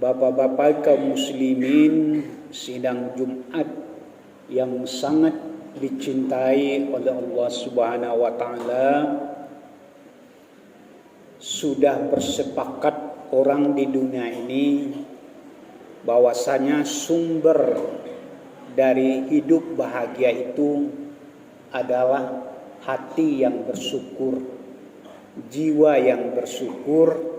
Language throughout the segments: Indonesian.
Bapak-bapak kaum muslimin, sidang Jumat yang sangat dicintai oleh Allah Subhanahu wa taala, sudah bersepakat orang di dunia ini bahwasanya sumber dari hidup bahagia itu adalah hati yang bersyukur, jiwa yang bersyukur,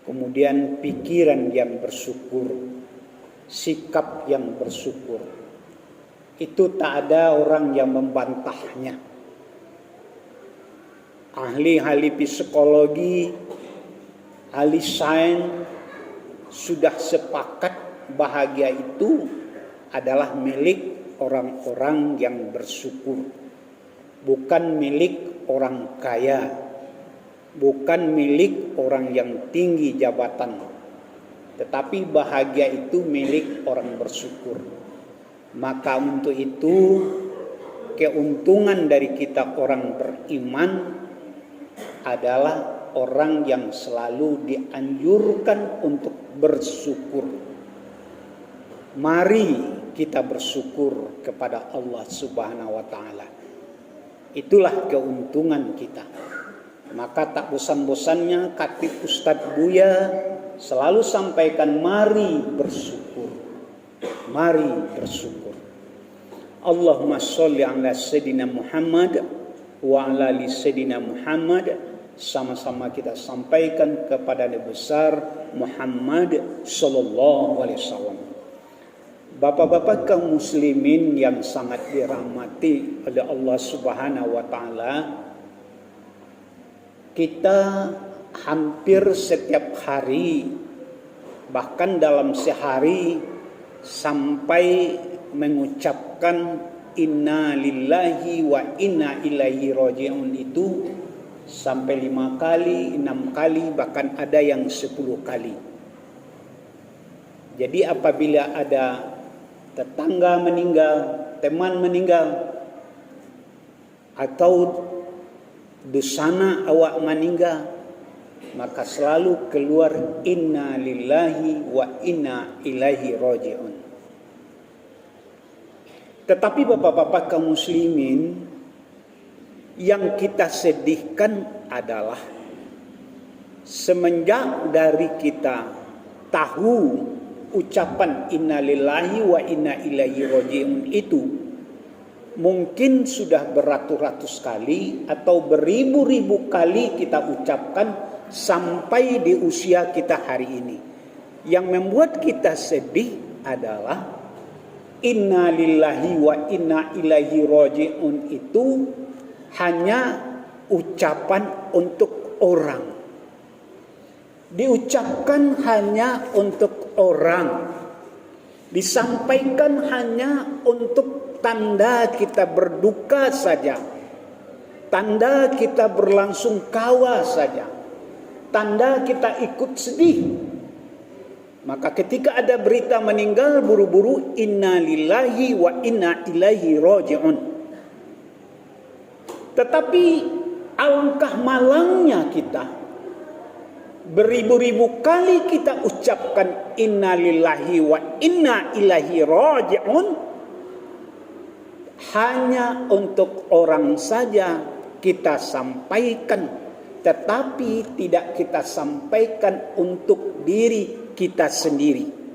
kemudian pikiran yang bersyukur, sikap yang bersyukur. Itu tak ada orang yang membantahnya. Ahli-ahli psikologi, ahli sains sudah sepakat bahagia itu adalah milik orang-orang yang bersyukur, bukan milik orang kaya, bukan milik orang yang tinggi jabatan, tetapi bahagia itu milik orang bersyukur. Maka untuk itu keuntungan dari kita orang beriman adalah orang yang selalu dianjurkan untuk bersyukur. Mari kita bersyukur kepada Allah Subhanahu wa taala. Itulah keuntungan kita. Maka tak bosan-bosannya Khatib Ustadz Buya selalu sampaikan, mari bersyukur. Mari bersyukur. Allahumma sholli ala Sayyidina Muhammad wa ala ali Sayyidina Muhammad. Sama-sama kita sampaikan kepada Nabi besar Muhammad sallallahu alaihi wasallam. Bapak-bapak kaum muslimin yang sangat dirahmati oleh Allah Subhanahu wa taala, kita hampir setiap hari, bahkan dalam sehari, sampai mengucapkan inna lillahi wa inna ilaihi raji'un itu sampai 5 kali, 6 kali, bahkan ada yang 10 kali. Jadi apabila ada tetangga meninggal, teman meninggal, atau dosana awak meninggal, maka selalu keluar inna lillahi wa inna ilaihi raji'un. Tetapi bapak-bapak kaum muslimin, yang kita sedihkan adalah semenjak dari kita tahu ucapan inna lillahi wa inna ilaihi raji'un itu mungkin sudah beratus-ratus kali atau beribu-ribu kali kita ucapkan sampai di usia kita hari ini. Yang membuat kita sedih adalah inna lillahi wa inna ilaihi raji'un itu hanya ucapan untuk orang. Diucapkan hanya untuk orang. Disampaikan hanya untuk tanda kita berduka saja. Tanda kita berlangsung kawa saja. Tanda kita ikut sedih. Maka ketika ada berita meninggal, buru-buru inna lillahi wa inna ilaihi raji'un. Tetapi alangkah malangnya kita, beribu-ribu kali kita ucapkan inna lillahi wa inna ilaihi raji'un, hanya untuk orang saja kita sampaikan, tetapi tidak kita sampaikan untuk diri kita sendiri.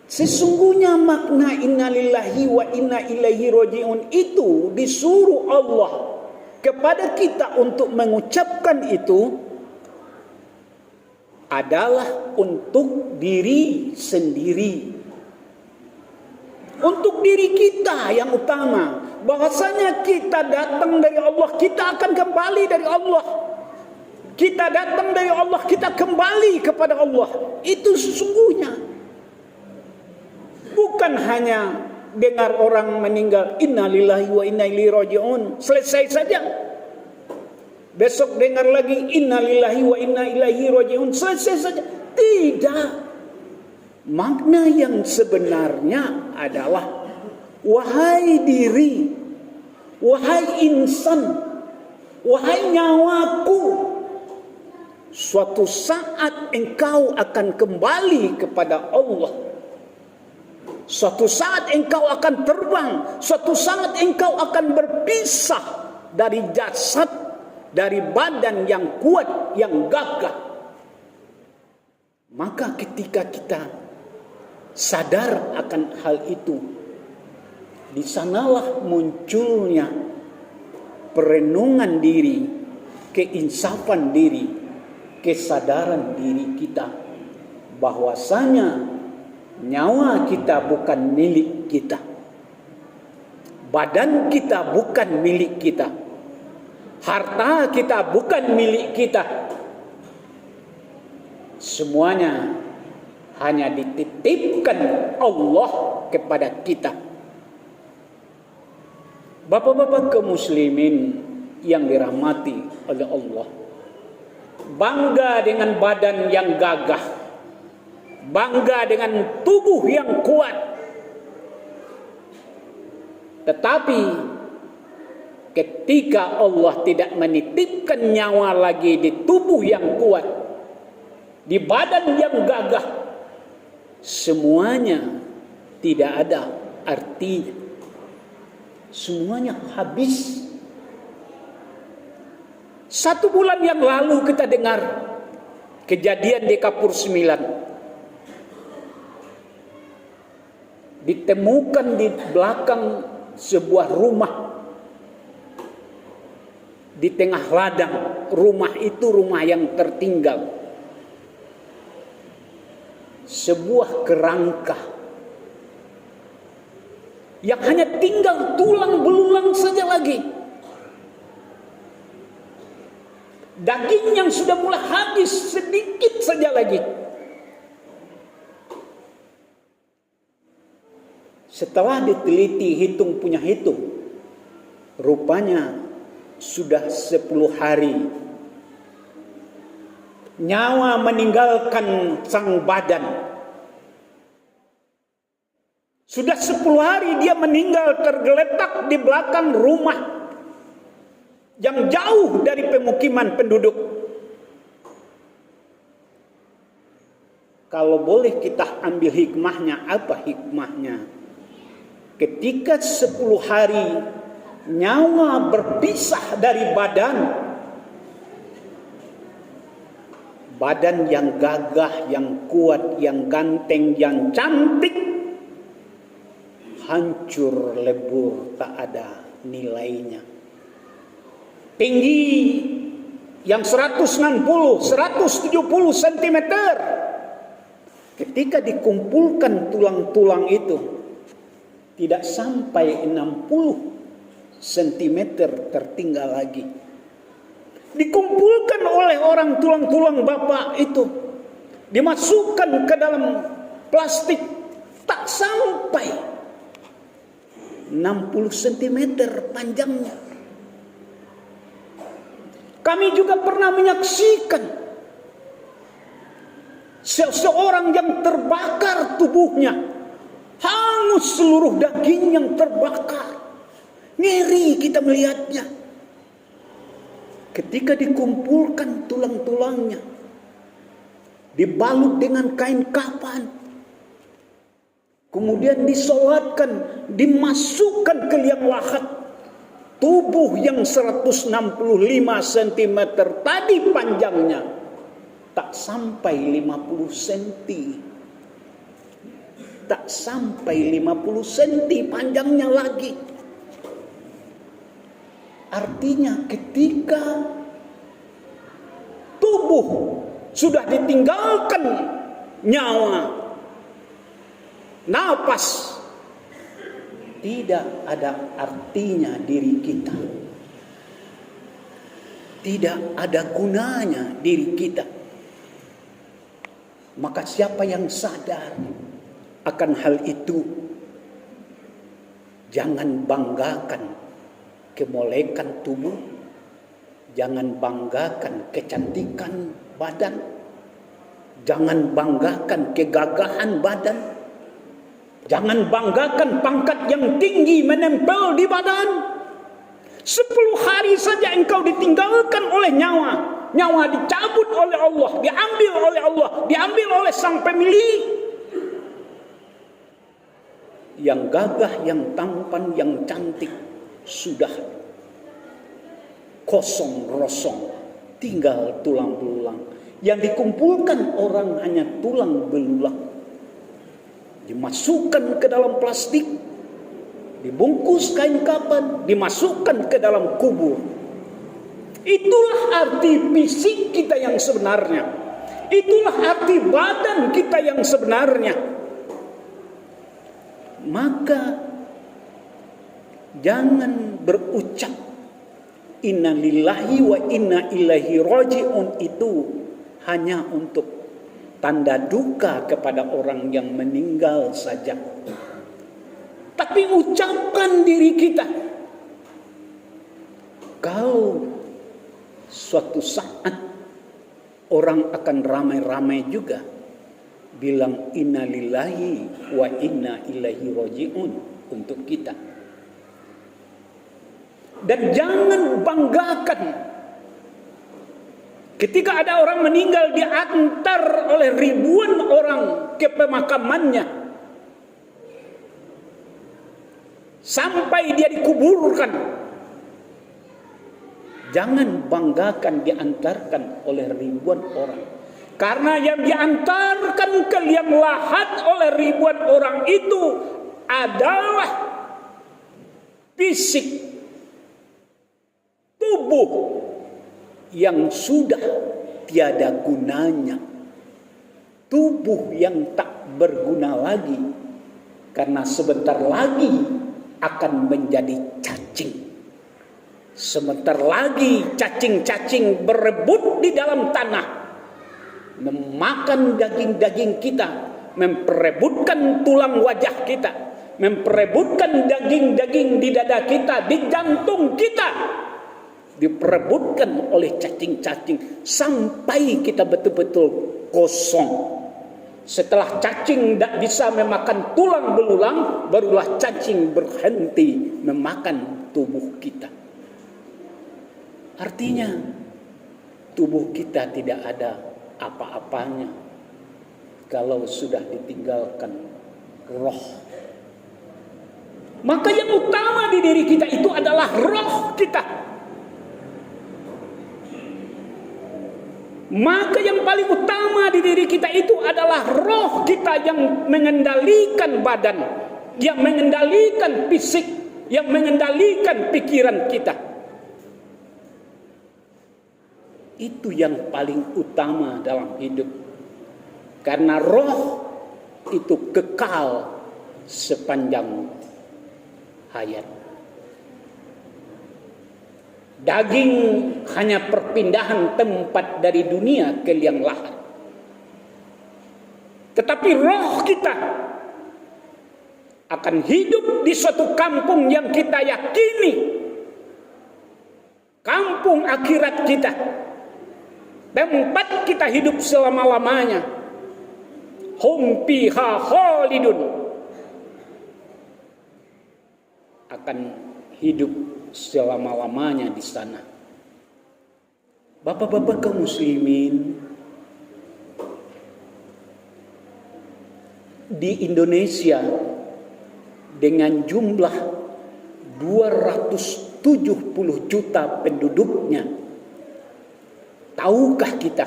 Sesungguhnya makna inna lillahi wa inna ilaihi raji'un itu disuruh Allah kepada kita untuk mengucapkan itu adalah untuk diri sendiri. Untuk diri kita yang utama. Bahwasanya kita datang dari Allah, kita akan kembali dari Allah. Kita datang dari Allah, kita kembali kepada Allah. Itu sesungguhnya. Bukan hanya dengar orang meninggal inna lillahi wa inna ilaihi raji'un, selesai saja. Besok dengar lagi inna lillahi wa inna ilaihi raji'un, selesai saja. Tidak. Makna yang sebenarnya adalah wahai diri, wahai insan, wahai nyawaku, Suatu saat engkau akan kembali kepada Allah. Suatu saat engkau akan terbang. Suatu saat engkau akan berpisah dari jasad, dari badan yang kuat, yang gagah. Maka ketika kita sadar akan hal itu, di sanalah munculnya perenungan diri, keinsafan diri, kesadaran diri kita bahwasanya nyawa kita bukan milik kita, badan kita bukan milik kita, harta kita bukan milik kita. Semuanya hanya dititipkan Allah kepada kita. Bapak-bapak kaum muslimin yang dirahmati oleh Allah, bangga dengan badan yang gagah, bangga dengan tubuh yang kuat. Tetapi ketika Allah tidak menitipkan nyawa lagi di tubuh yang kuat, di badan yang gagah, semuanya tidak ada artinya. Semuanya habis. 1 bulan yang lalu kita dengar kejadian di Kapur 9. Ditemukan di belakang sebuah rumah, di tengah ladang. Rumah itu rumah yang tertinggal. Sebuah kerangka yang hanya tinggal tulang belulang saja lagi. Daging yang sudah mulai habis, sedikit saja lagi. Setelah diteliti, hitung punya hitung, rupanya sudah 10 hari nyawa meninggalkan sang badan. Sudah 10 hari dia meninggal tergeletak di belakang rumah yang jauh dari pemukiman penduduk. Kalau boleh kita ambil hikmahnya, apa hikmahnya? Ketika 10 hari nyawa berpisah dari badan, badan yang gagah, yang kuat, yang ganteng, yang cantik, hancur lebur, tak ada nilainya. Tinggi yang 160, 170 cm. Ketika dikumpulkan tulang-tulang itu, tidak sampai 60 cm tertinggal lagi. Dikumpulkan oleh orang tulang-tulang bapak itu, dimasukkan ke dalam plastik, tak sampai 60 cm panjangnya. Kami juga pernah menyaksikan seseorang yang terbakar tubuhnya, hangus seluruh daging yang terbakar. Ngeri kita melihatnya. Ketika dikumpulkan tulang-tulangnya, dibalut dengan kain kafan, kemudian disolatkan, dimasukkan ke liang lahat. Tubuh yang 165 cm tadi panjangnya, tak sampai 50 cm. Tak sampai 50 cm panjangnya lagi. Artinya ketika tubuh sudah ditinggalkan nyawa, napas, tidak ada artinya diri kita. Tidak ada gunanya diri kita. Maka siapa yang sadar akan hal itu, jangan banggakan kemolekan tubuh, jangan banggakan kecantikan badan, jangan banggakan kegagahan badan, jangan banggakan pangkat yang tinggi menempel di badan. 10 hari saja engkau ditinggalkan oleh nyawa, nyawa dicabut oleh Allah, diambil oleh Allah, diambil oleh sang pemilik. Yang gagah, yang tampan, yang cantik sudah kosong rosong, tinggal tulang belulang. Yang dikumpulkan orang hanya tulang belulang. Dimasukkan ke dalam plastik, dibungkus kain kapan, dimasukkan ke dalam kubur. Itulah arti fisik kita yang sebenarnya. Itulah arti badan kita yang sebenarnya. Maka jangan berucap inna lillahi wa inna ilaihi raji'un itu hanya untuk tanda duka kepada orang yang meninggal saja. Tapi ucapkan diri kita, kalau suatu saat orang akan ramai-ramai juga bilang inna lillahi wa inna ilaihi raji'un untuk kita. Dan jangan banggakan ketika ada orang meninggal diantar oleh ribuan orang ke pemakamannya sampai dia dikuburkan. Jangan banggakan diantarkan oleh ribuan orang. Karena yang diantarkan ke liang lahat oleh ribuan orang itu adalah fisik tubuh yang sudah tiada gunanya. Tubuh yang tak berguna lagi. Karena sebentar lagi akan menjadi cacing. Sebentar lagi cacing-cacing berebut di dalam tanah, memakan daging-daging kita, memperebutkan tulang wajah kita, memperebutkan daging-daging di dada kita, di jantung kita, diperebutkan oleh cacing-cacing sampai kita betul-betul kosong. Setelah cacing tidak bisa memakan tulang belulang, barulah cacing berhenti memakan tubuh kita. Artinya tubuh kita tidak ada apa-apanya kalau sudah ditinggalkan roh. Maka yang utama di diri kita itu adalah roh kita. Maka yang paling utama di diri kita itu adalah roh kita yang mengendalikan badan, yang mengendalikan fisik, yang mengendalikan pikiran kita. Itu yang paling utama dalam hidup. Karena roh itu kekal sepanjang hayat. Daging hanya perpindahan tempat dari dunia ke liang lahat. Tetapi roh kita akan hidup di suatu kampung yang kita yakini. Kampung akhirat kita. Tempat kita hidup selama-lamanya. Hum fiha khalidun. Akan hidup selama-lamanya di sana. Bapak-bapak kaum muslimin, di Indonesia dengan jumlah 270 juta penduduknya, tahukah kita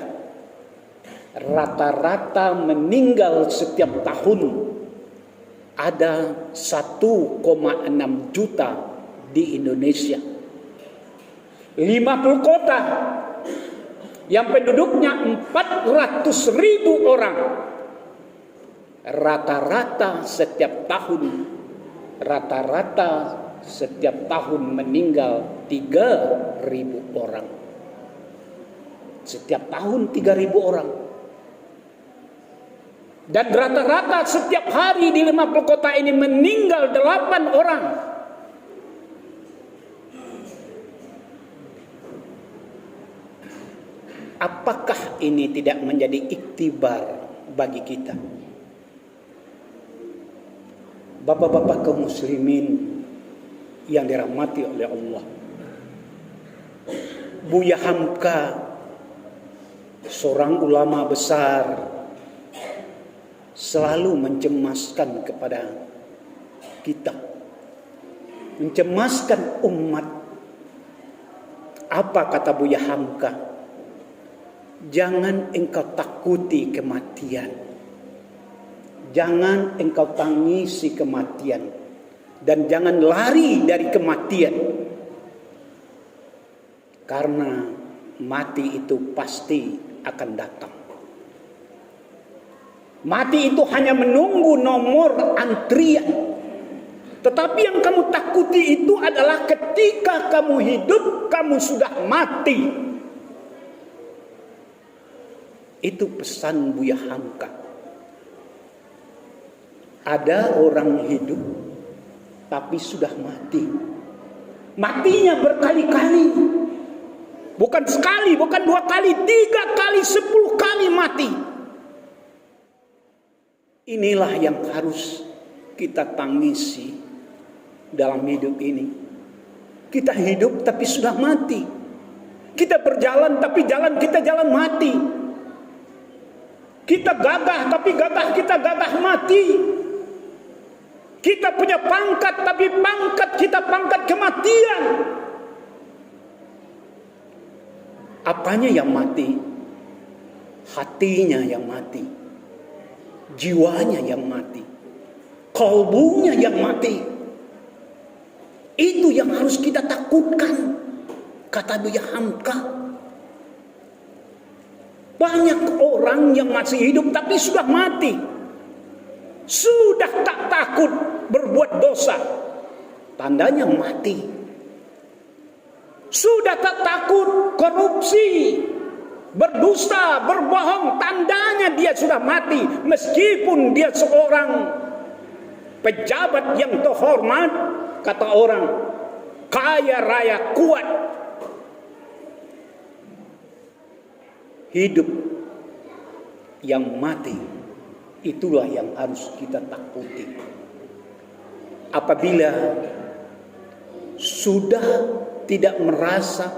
rata-rata meninggal setiap tahun ada 1,6 juta di Indonesia. 50 kota yang penduduknya 400.000 orang, rata-rata setiap tahun meninggal 3.000 orang. Setiap tahun 3.000 orang. Dan rata-rata setiap hari di 50 kota ini meninggal 8 orang. Apakah ini tidak menjadi iktibar bagi kita? Bapak-bapak kaum muslimin yang dirahmati oleh Allah. Buya Hamka seorang ulama besar selalu mencemaskan kepada kita, mencemaskan umat. Apa kata Buya Hamka? Jangan engkau takuti kematian, jangan engkau tangisi kematian, dan jangan lari dari kematian, karena mati itu pasti akan datang. Mati itu hanya menunggu nomor antrian. Tetapi yang kamu takuti itu adalah ketika kamu hidup, kamu sudah mati. Itu pesan Buya Hamka. Ada orang hidup tapi sudah mati. Matinya berkali-kali. Bukan sekali, bukan 2 kali, 3 kali, 10 kali mati. Inilah yang harus kita tangisi dalam hidup ini. Kita hidup tapi sudah mati. Kita berjalan tapi jalan kita jalan mati. Kita gagah tapi gagah kita gagah mati. Kita punya pangkat tapi pangkat kita pangkat kematian. Apanya yang mati? Hatinya yang mati. Jiwanya yang mati. Kalbunya yang mati. Itu yang harus kita takutkan, kata Buya Hamka. Banyak orang yang masih hidup tapi sudah mati. Sudah tak takut berbuat dosa. Tandanya mati. Sudah tak takut korupsi, berdusta, berbohong. Tandanya dia sudah mati. Meskipun dia seorang pejabat yang terhormat, kata orang, kaya raya kuat. Hidup yang mati, itulah yang harus kita takuti. Apabila sudah tidak merasa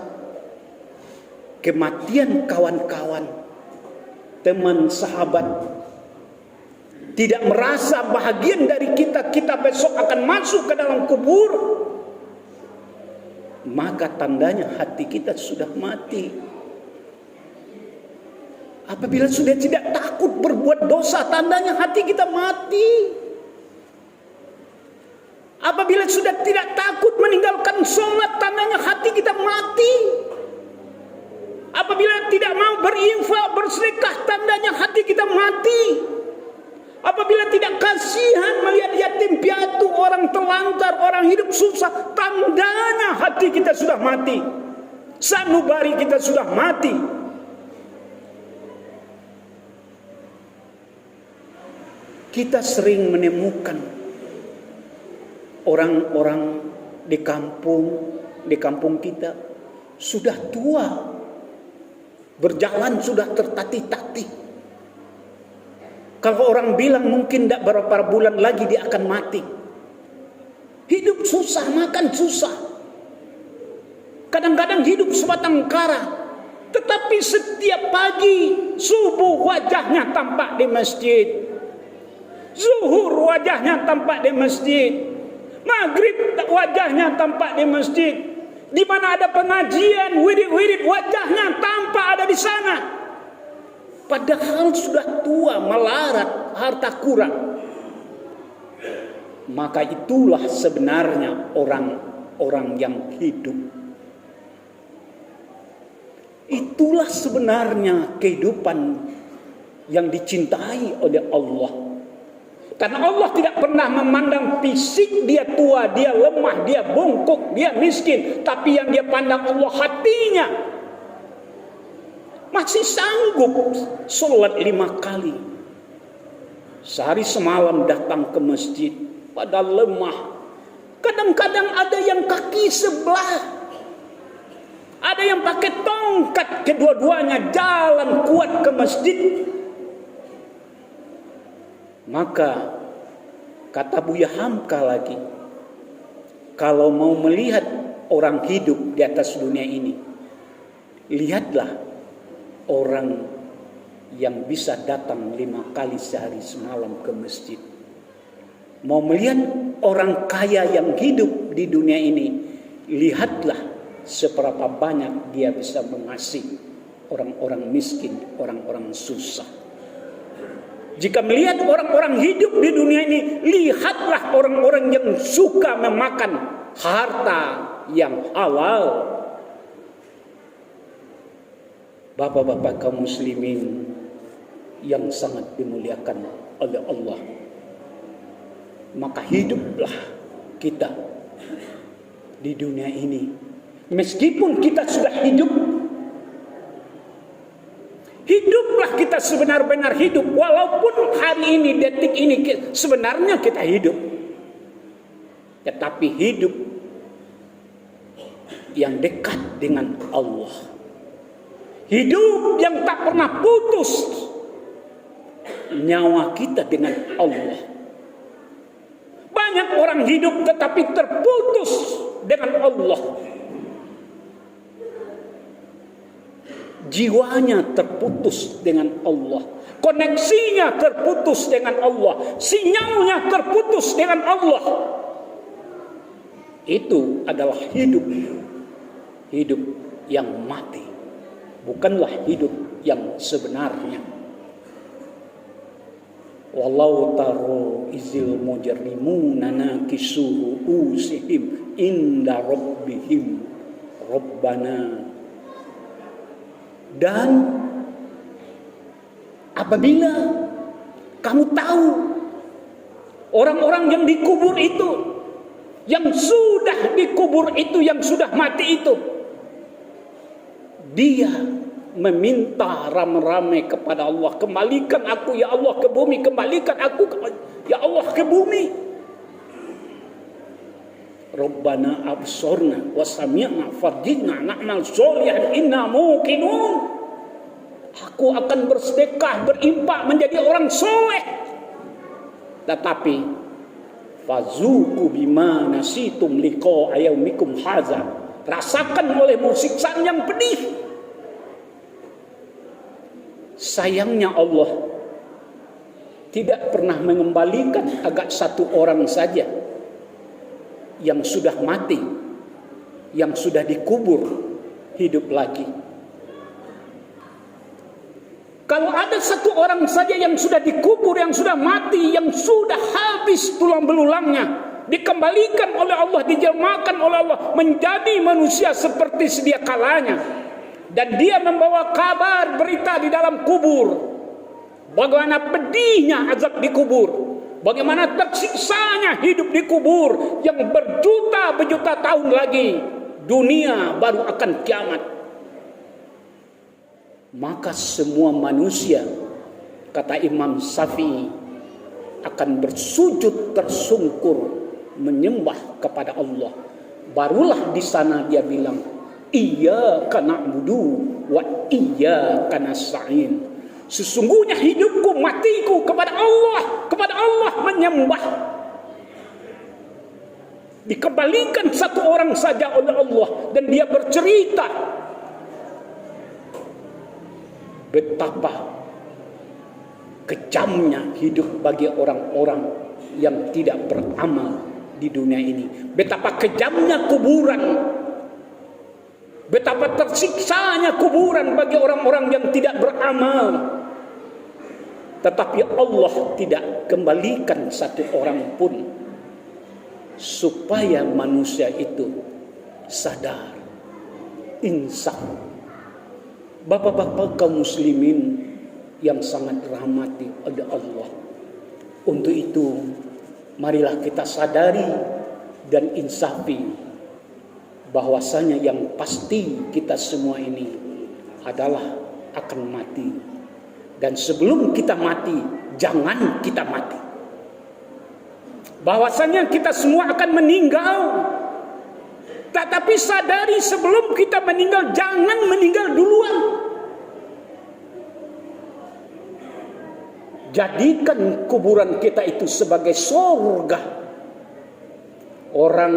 kematian kawan-kawan, teman, sahabat, tidak merasa bahagian dari kita, kita besok akan masuk ke dalam kubur, maka tandanya hati kita sudah mati. Apabila sudah tidak takut berbuat dosa, tandanya hati kita mati. Apabila sudah tidak takut meninggalkan sholat, tandanya hati kita mati. Apabila tidak mau berinfak, bersedekah, tandanya hati kita mati. Apabila tidak kasihan melihat yatim piatu, orang telantar, orang hidup susah, tandanya hati kita sudah mati. Sanubari kita sudah mati. Kita sering menemukan orang-orang di kampung kita sudah tua, berjalan sudah tertatih-tatih. Kalau orang bilang mungkin tidak beberapa bulan lagi dia akan mati. Hidup susah, makan susah. Kadang-kadang hidup sebatang kara. Tetapi setiap pagi subuh wajahnya tampak di masjid. Zuhur wajahnya tampak di masjid. Maghrib wajahnya tampak di masjid. Di mana ada pengajian, wirid-wirid, wajahnya tampak ada di sana. Padahal sudah tua, melarat, harta kurang. Maka itulah sebenarnya orang-orang yang hidup. Itulah sebenarnya kehidupan yang dicintai oleh Allah. Karena Allah tidak pernah memandang fisik dia tua, dia lemah, dia bungkuk, dia miskin. Tapi yang dia pandang Allah hatinya. Masih sanggup sholat 5 kali. Sehari semalam datang ke masjid. Padahal lemah. Kadang-kadang ada yang kaki sebelah. Ada yang pakai tongkat, kedua-duanya jalan kuat ke masjid. Maka kata Buya Hamka lagi, kalau mau melihat orang hidup di atas dunia ini, lihatlah orang yang bisa datang 5 kali sehari semalam ke masjid. Mau melihat orang kaya yang hidup di dunia ini, lihatlah seberapa banyak dia bisa mengasihi orang-orang miskin, orang-orang susah. Jika melihat orang-orang hidup di dunia ini, lihatlah orang-orang yang suka memakan harta yang halal. Bapak-bapak kaum muslimin yang sangat dimuliakan oleh Allah, maka hiduplah kita di dunia ini. Meskipun kita sudah hidup, hiduplah kita sebenar-benar hidup. Walaupun hari ini, detik ini sebenarnya kita hidup, tetapi hidup yang dekat dengan Allah, hidup yang tak pernah putus nyawa kita dengan Allah. Banyak orang hidup tetapi terputus dengan Allah. Jiwanya terputus dengan Allah, koneksinya terputus dengan Allah, sinyalnya terputus dengan Allah. Itu adalah hidup yang mati, bukanlah hidup yang sebenarnya. Wallahu taro izil mujrimuna nakisuhu usihim inda rabbihim rabbana. Dan apabila kamu tahu orang-orang yang dikubur itu, yang sudah dikubur itu, yang sudah mati itu, dia meminta rame-rame kepada Allah, kembalikan aku ya Allah ke bumi, kembalikan aku ya Allah ke bumi. Rabbana absorna wa sami'na farjina na'mal sholihan inna muqinun. Aku akan bersedekah, berinfak menjadi orang soleh, tetapi fazuku bima nasitum liqa yaumikum hadza, rasakan olehmu siksaan yang pedih. Sayangnya Allah tidak pernah mengembalikan agak satu orang saja yang sudah mati, yang sudah dikubur, hidup lagi. Kalau ada satu orang saja yang sudah dikubur, yang sudah mati, yang sudah habis tulang belulangnya, dikembalikan oleh Allah, dijelmakan oleh Allah menjadi manusia seperti sedia kalanya, dan dia membawa kabar berita di dalam kubur, bagaimana pedihnya azab di kubur, bagaimana tersiksanya hidup di kubur yang berjuta-berjuta tahun lagi, dunia baru akan kiamat. Maka semua manusia, kata Imam Syafi'i, akan bersujud tersungkur menyembah kepada Allah. Barulah di sana dia bilang, iyyaka na'budu wa iyyaka nasta'in. Sesungguhnya hidupku, matiku kepada Allah menyembah. Dikembalikan satu orang saja oleh Allah, dan dia bercerita betapa kejamnya hidup bagi orang-orang yang tidak beramal di dunia ini, betapa kejamnya kuburan, betapa tersiksanya kuburan bagi orang-orang yang tidak beramal. Tetapi Allah tidak kembalikan satu orang pun supaya manusia itu sadar, insaf. Bapak-bapak kaum muslimin yang sangat dirahmati oleh Allah, untuk itu marilah kita sadari dan insafi bahwasanya yang pasti kita semua ini adalah akan mati. Dan sebelum kita mati, jangan kita mati. Bahwasanya kita semua akan meninggal, tetapi sadari sebelum kita meninggal, jangan meninggal duluan. Jadikan kuburan kita itu sebagai surga. Orang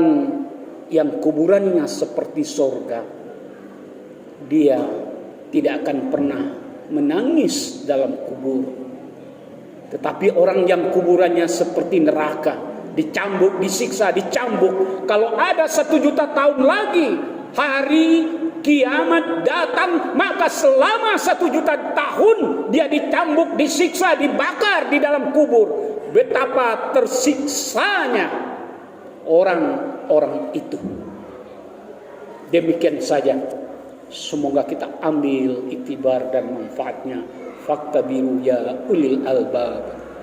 yang kuburannya seperti surga, dia tidak akan pernah menangis dalam kubur. Tetapi orang yang kuburannya seperti neraka, dicambuk, disiksa, dicambuk. Kalau ada 1 juta tahun lagi hari kiamat datang, maka selama 1 juta tahun dia dicambuk, disiksa, dibakar di dalam kubur. Betapa tersiksanya orang-orang itu. Demikian saja. Semoga kita ambil iktibar dan manfaatnya. Faktabiru ya ulil albab.